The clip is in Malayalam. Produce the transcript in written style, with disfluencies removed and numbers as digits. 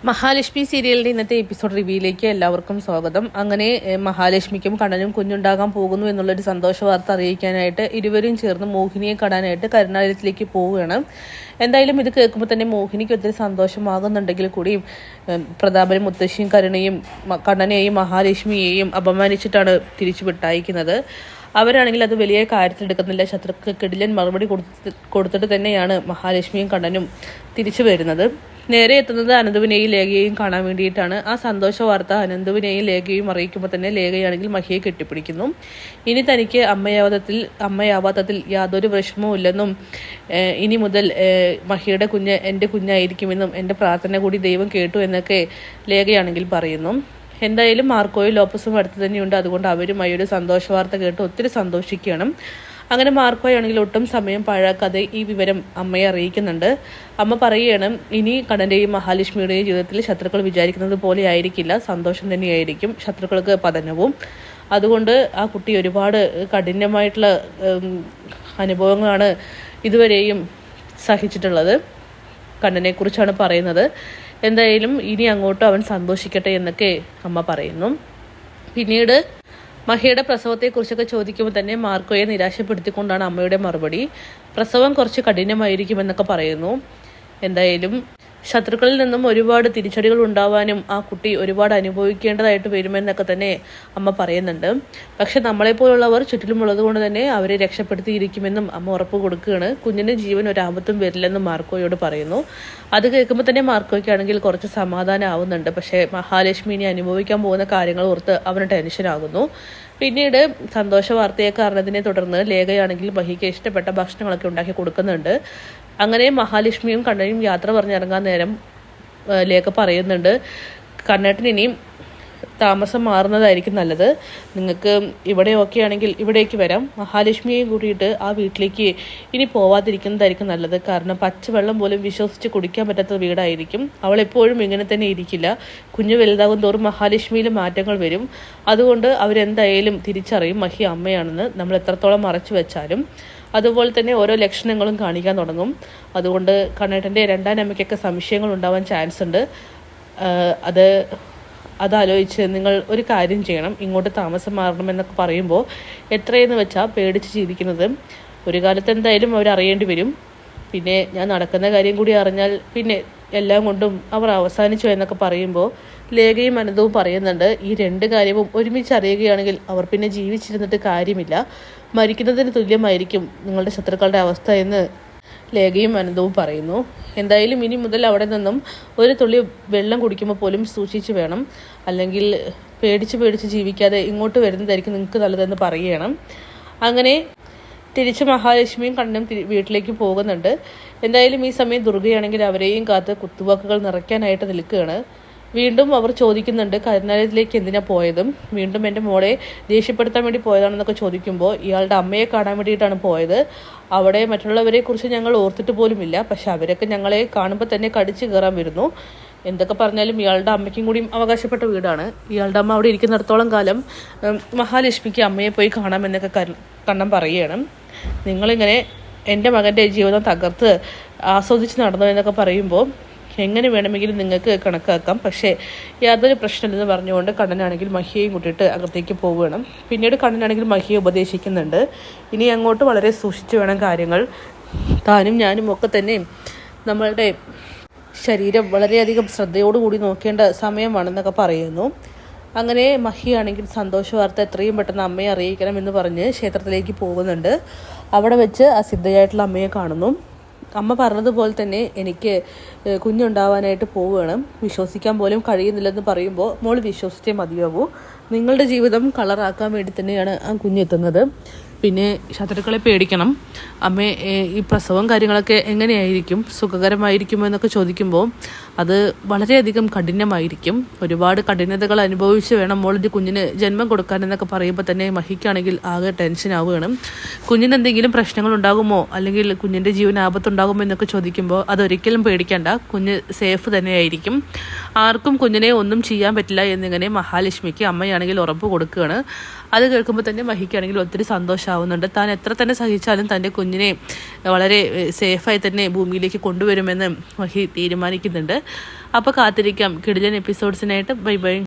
മഹാലക്ഷ്മി സീരിയലിന്റെ ഇന്നത്തെ എപ്പിസോഡ് റിവ്യൂയിലേക്ക് എല്ലാവർക്കും സ്വാഗതം. അങ്ങനെ മഹാലക്ഷ്മിക്കും കണ്ണനും കുഞ്ഞുണ്ടാകാൻ പോകുന്നു എന്നുള്ളൊരു സന്തോഷ വാർത്ത അറിയിക്കാനായിട്ട് ഇരുവരും ചേർന്ന് മോഹിനിയെ കാണാനായിട്ട് കരുണാലയത്തിലേക്ക് പോവുകയാണ്. എന്തായാലും ഇത് കേൾക്കുമ്പോൾ തന്നെ മോഹിനിക്ക് ഒത്തിരി സന്തോഷമാകുന്നുണ്ടെങ്കിൽ കൂടിയും പ്രതാപനും മുത്തശ്ശിയും കരുണയും കണ്ണനെയും മഹാലക്ഷ്മിയെയും അപമാനിച്ചിട്ടാണ് തിരിച്ചു വിട്ടയക്കുന്നത്. അവരാണെങ്കിൽ അത് വലിയ കാര്യത്തിലെടുക്കുന്നില്ല. ശത്രുക്ക് കിടിലൻ മറുപടി കൊടുത്തിട്ട് തന്നെയാണ് മഹാലക്ഷ്മിയും കണ്ണനും തിരിച്ചു വരുന്നത്. നേരെ എത്തുന്നത് അനന്തുവിനെയും ലേഖയെയും കാണാൻ വേണ്ടിയിട്ടാണ്. ആ സന്തോഷ വാർത്ത അനന്തുവിനെയും ലേഖയും അറിയിക്കുമ്പോൾ തന്നെ ലേഖയാണെങ്കിൽ മഹിയെ കെട്ടിപ്പിടിക്കുന്നു. ഇനി തനിക്ക് അമ്മയാവാത്തതിൽ യാതൊരു വിഷമവും ഇല്ലെന്നും ഇനി മുതൽ മഹിയുടെ കുഞ്ഞ് എൻ്റെ കുഞ്ഞായിരിക്കുമെന്നും എൻ്റെ പ്രാർത്ഥന കൂടി ദൈവം കേട്ടു എന്നൊക്കെ ലേഖയാണെങ്കിൽ പറയുന്നു. എന്തായാലും മാർക്കോയും ലോപ്പസും അടുത്ത് തന്നെയുണ്ട്. അതുകൊണ്ട് അവരുമായി ഒരു സന്തോഷ വാർത്ത കേട്ട് ഒത്തിരി സന്തോഷിക്കണം. അങ്ങനെ മാർക്കോയാണെങ്കിൽ ഒട്ടും സമയം പാഴാക്കാതെ ഈ വിവരം അമ്മയെ അറിയിക്കുന്നുണ്ട്. അമ്മ പറയുകയാണ്, ഇനി കണ്ണൻ്റെയും മഹാലക്ഷ്മിയുടെയും ജീവിതത്തിൽ ശത്രുക്കൾ വിചാരിക്കുന്നത് പോലെ ആയിരിക്കില്ല, സന്തോഷം തന്നെയായിരിക്കും ശത്രുക്കൾക്ക് പതനവും. അതുകൊണ്ട് ആ കുട്ടി ഒരുപാട് കഠിനമായിട്ടുള്ള അനുഭവങ്ങളാണ് ഇതുവരെയും സഹിച്ചിട്ടുള്ളത്. കണ്ണനെക്കുറിച്ചാണ് പറയുന്നത്. എന്തായാലും ഇനി അങ്ങോട്ടും അവൻ സന്തോഷിക്കട്ടെ എന്നൊക്കെ അമ്മ പറയുന്നു. പിന്നീട് മഹിയുടെ പ്രസവത്തെക്കുറിച്ചൊക്കെ ചോദിക്കുമ്പോൾ തന്നെ മാർക്കോയെ നിരാശപ്പെടുത്തിക്കൊണ്ടാണ് അമ്മയുടെ മറുപടി. പ്രസവം കുറച്ച് കഠിനമായിരിക്കുമെന്നൊക്കെ പറയുന്നു. എന്തായാലും ശത്രുക്കളിൽ നിന്നും ഒരുപാട് തിരിച്ചടികൾ ഉണ്ടാവാനും ആ കുട്ടി ഒരുപാട് അനുഭവിക്കേണ്ടതായിട്ട് വരുമെന്നൊക്കെ തന്നെ അമ്മ പറയുന്നുണ്ട്. പക്ഷെ നമ്മളെപ്പോലുള്ളവർ ചുറ്റിലുമുള്ളത് കൊണ്ട് തന്നെ അവരെ രക്ഷപ്പെടുത്തിയിരിക്കുമെന്നും അമ്മ ഉറപ്പ് കൊടുക്കുകയാണ്. കുഞ്ഞിന് ജീവൻ ഒരാപത്തും വരില്ലെന്നും മാർക്കോയോട് പറയുന്നു. അത് കേൾക്കുമ്പോൾ തന്നെ മാർക്കോയ്ക്കാണെങ്കിൽ കുറച്ച് സമാധാനം ആവുന്നുണ്ട്. പക്ഷേ മഹാലക്ഷ്മി ഇനി അനുഭവിക്കാൻ പോകുന്ന കാര്യങ്ങൾ ഓർത്ത് അവന് ടെൻഷനാകുന്നു. പിന്നീട് സന്തോഷ വാർത്തയെ കാരണത്തിനെ തുടർന്ന് ലേഖയാണെങ്കിൽ മഹിക്ക് ഇഷ്ടപ്പെട്ട ഭക്ഷണങ്ങളൊക്കെ ഉണ്ടാക്കി കൊടുക്കുന്നുണ്ട്. അങ്ങനെ മഹാലക്ഷ്മിയും കണ്ണനും യാത്ര പറഞ്ഞിറങ്ങാൻ നേരം ലേഖ പറയുന്നുണ്ട്, കണ്ണേട്ടൻ ഇനിയും താമസം മാറുന്നതായിരിക്കും നല്ലത്. നിങ്ങൾക്ക് ഇവിടെ ഓക്കെ ആണെങ്കിൽ ഇവിടേക്ക് വരാം. മഹാലക്ഷ്മിയെയും കൂട്ടിയിട്ട് ആ വീട്ടിലേക്ക് ഇനി പോവാതിരിക്കുന്നതായിരിക്കും നല്ലത്. കാരണം പച്ചവെള്ളം പോലും വിശ്വസിച്ച് കുടിക്കാൻ പറ്റാത്ത വീടായിരിക്കും. അവൾ എപ്പോഴും ഇങ്ങനെ തന്നെ ഇരിക്കില്ല. കുഞ്ഞു വലുതാകും തോറും മഹാലക്ഷ്മിയിൽ മാറ്റങ്ങൾ വരും. അതുകൊണ്ട് അവരെന്തായാലും തിരിച്ചറിയും മഹി അമ്മയാണെന്ന്. നമ്മൾ എത്രത്തോളം മറച്ചു വെച്ചാലും അതുപോലെ തന്നെ ഓരോ ലക്ഷണങ്ങളും കാണിക്കാൻ തുടങ്ങും. അതുകൊണ്ട് കണ്ണേട്ടൻ്റെ രണ്ടാം അമ്മയ്ക്കൊക്കെ സംശയങ്ങൾ ഉണ്ടാവാൻ ചാൻസ് ഉണ്ട്. അതാലോചിച്ച് നിങ്ങൾ ഒരു കാര്യം ചെയ്യണം, ഇങ്ങോട്ട് താമസം മാറണമെന്നൊക്കെ പറയുമ്പോൾ എത്രയെന്ന് വെച്ചാൽ പേടിച്ച് ജീവിക്കുന്നത്. ഒരു കാലത്ത് എന്തായാലും അവരറിയേണ്ടി വരും. പിന്നെ ഞാൻ നടക്കുന്ന കാര്യം കൂടി അറിഞ്ഞാൽ പിന്നെ എല്ലാം കൊണ്ടും അവർ അവസാനിച്ചു എന്നൊക്കെ പറയുമ്പോൾ ലേഖയും അനന്തവും പറയുന്നുണ്ട്, ഈ രണ്ട് കാര്യവും ഒരുമിച്ച് അറിയുകയാണെങ്കിൽ അവർ പിന്നെ ജീവിച്ചിരുന്നിട്ട് കാര്യമില്ല, മരിക്കുന്നതിന് തുല്യമായിരിക്കും നിങ്ങളുടെ ശത്രുക്കളുടെ അവസ്ഥ എന്ന് ലേഖയും അനന്തവും പറയുന്നു. എന്തായാലും ഇനി മുതൽ അവിടെ നിന്നും ഒരു തുള്ളി വെള്ളം കുടിക്കുമ്പോൾ പോലും സൂക്ഷിച്ച് വേണം, അല്ലെങ്കിൽ പേടിച്ച് ജീവിക്കാതെ ഇങ്ങോട്ട് വരുന്നതായിരിക്കും നിങ്ങൾക്ക് നല്ലതെന്ന് പറയണം. അങ്ങനെ തിരിച്ച് മഹാലക്ഷ്മിയും കണ്ണനും വീട്ടിലേക്ക് പോകുന്നുണ്ട്. എന്തായാലും ഈ സമയം ദുർഗയാണെങ്കിൽ അവരെയും കാത്ത് കുത്തുവാക്കുകൾ നിറയ്ക്കാനായിട്ട് നിൽക്കുകയാണ്. വീണ്ടും അവർ ചോദിക്കുന്നുണ്ട്, കരുണാലയത്തിലേക്ക് എന്തിനാ പോയതും. വീണ്ടും എൻ്റെ മോളെ ദേഷ്യപ്പെടുത്താൻ വേണ്ടി പോയതാണെന്നൊക്കെ ചോദിക്കുമ്പോൾ ഇയാളുടെ അമ്മയെ കാണാൻ വേണ്ടിയിട്ടാണ് പോയത്. അവിടെ മറ്റുള്ളവരെ കുറിച്ച് ഞങ്ങൾ ഓർത്തിട്ട് പോലുമില്ല. പക്ഷെ അവരൊക്കെ ഞങ്ങളെ കാണുമ്പോൾ തന്നെ കടിച്ചു കയറാൻ വരുന്നു. എന്തൊക്കെ പറഞ്ഞാലും ഇയാളുടെ അമ്മയ്ക്കും കൂടിയും അവകാശപ്പെട്ട വീടാണ്. ഇയാളുടെ അമ്മ അവിടെ ഇരിക്കുന്നിടത്തോളം കാലം മഹാലക്ഷ്മിക്ക് അമ്മയെ പോയി കാണാമെന്നൊക്കെ കണ്ണൻ പറയുകയാണ്. നിങ്ങളിങ്ങനെ എൻ്റെ മകൻ്റെ ജീവിതം തകർത്ത് ആസ്വദിച്ച് നടന്നു എന്നൊക്കെ പറയുമ്പോൾ എങ്ങനെ വേണമെങ്കിലും നിങ്ങൾക്ക് കണക്കാക്കാം. പക്ഷേ യാതൊരു പ്രശ്നമില്ലെന്ന് പറഞ്ഞുകൊണ്ട് കണ്ണനാണെങ്കിൽ മഹിയെയും കൂട്ടിയിട്ട് അകത്തേക്ക് പോവുകയാണ്. പിന്നീട് കണ്ണനാണെങ്കിൽ മഹിയെ ഉപദേശിക്കുന്നുണ്ട്, ഇനി അങ്ങോട്ട് വളരെ സൂക്ഷിച്ചു വേണം കാര്യങ്ങൾ. താനും ഞാനും ഒക്കെ തന്നെ നമ്മളുടെ ശരീരം വളരെയധികം ശ്രദ്ധയോടുകൂടി നോക്കേണ്ട സമയമാണെന്നൊക്കെ പറയുന്നു. അങ്ങനെ മഹിയാണെങ്കിൽ സന്തോഷ വാർത്ത എത്രയും പെട്ടെന്ന് അമ്മയെ അറിയിക്കണം എന്ന് പറഞ്ഞ് ക്ഷേത്രത്തിലേക്ക് പോകുന്നുണ്ട്. അവിടെ വെച്ച് അസിദ്ധയായിട്ടുള്ള അമ്മയെ കാണുന്നു. അമ്മ പറഞ്ഞതുപോലെ തന്നെ എനിക്ക് കുഞ്ഞുണ്ടാവാനായിട്ട് പോവുകയാണ്, വിശ്വസിക്കാൻ പോലും കഴിയുന്നില്ലെന്ന് പറയുമ്പോൾ മോൾ വിശ്വസിച്ചേ മതിയാവൂ. നിങ്ങളുടെ ജീവിതം കളറാക്കാൻ വേണ്ടി തന്നെയാണ് ആ കുഞ്ഞെത്തുന്നത്. പിന്നെ ശത്രുക്കളെ പേടിക്കണം. അമ്മേ, ഈ പ്രസവം കാര്യങ്ങളൊക്കെ എങ്ങനെയായിരിക്കും, സുഖകരമായിരിക്കുമോ എന്നൊക്കെ ചോദിക്കുമ്പോൾ അത് വളരെയധികം കഠിനമായിരിക്കും. ഒരുപാട് കഠിനതകൾ അനുഭവിച്ച് വേണം മോളിൻ്റെ കുഞ്ഞിന് ജന്മം കൊടുക്കാനെന്നൊക്കെ പറയുമ്പോൾ തന്നെ മഹിക്കാണെങ്കിൽ ആകെ ടെൻഷൻ ആവുകയാണ്. കുഞ്ഞിന് എന്തെങ്കിലും പ്രശ്നങ്ങൾ ഉണ്ടാകുമോ, അല്ലെങ്കിൽ കുഞ്ഞിൻ്റെ ജീവന് ആപത്തുണ്ടാകുമോ എന്നൊക്കെ ചോദിക്കുമ്പോൾ അതൊരിക്കലും പേടിക്കേണ്ട, കുഞ്ഞ് സേഫ് തന്നെയായിരിക്കും. ആർക്കും കുഞ്ഞിനെ ഒന്നും ചെയ്യാൻ പറ്റില്ല എന്നിങ്ങനെ മഹാലക്ഷ്മിക്ക് അമ്മയാണെങ്കിൽ ഉറപ്പ് കൊടുക്കുകയാണ്. അത് കേൾക്കുമ്പോൾ തന്നെ മഹിക്കാണെങ്കിൽ ഒത്തിരി സന്തോഷമാവുന്നുണ്ട്. താൻ എത്ര തന്നെ സഹിച്ചാലും തൻ്റെ കുഞ്ഞിനെ വളരെ സേഫായി തന്നെ ഭൂമിയിലേക്ക് കൊണ്ടുവരുമെന്ന് മഹി തീരുമാനിക്കുന്നുണ്ട്. അപ്പോൾ കാത്തിരിക്കാം കിടിലൻ എപ്പിസോഡ്സിനായിട്ട്. Bye bye.